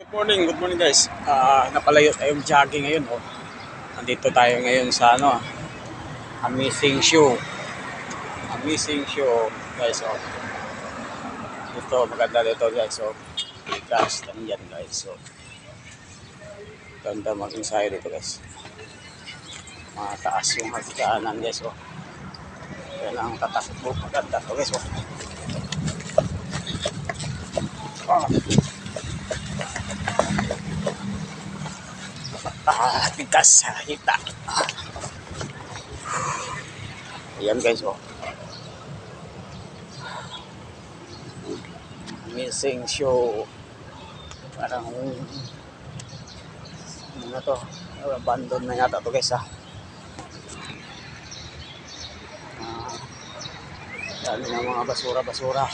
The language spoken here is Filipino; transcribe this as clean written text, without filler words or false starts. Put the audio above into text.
Good morning guys. Napalayo tayong jogging ngayon. Oh. Nandito tayo ngayon sa Amazing Show. Amazing Show guys. Oh. Dito, maganda dito guys. Oh. Gas, yan guys. So, ganda mag-ensayo dito guys. Mataas yung hagdanan guys. Oh. Yan ang tatakbo. Maganda to guys. Oh. Tigas sa hita. Ayan guys, oh. Amazing Show. Parang ano to, abandon na yata to guys, dami ng mga basura-basura.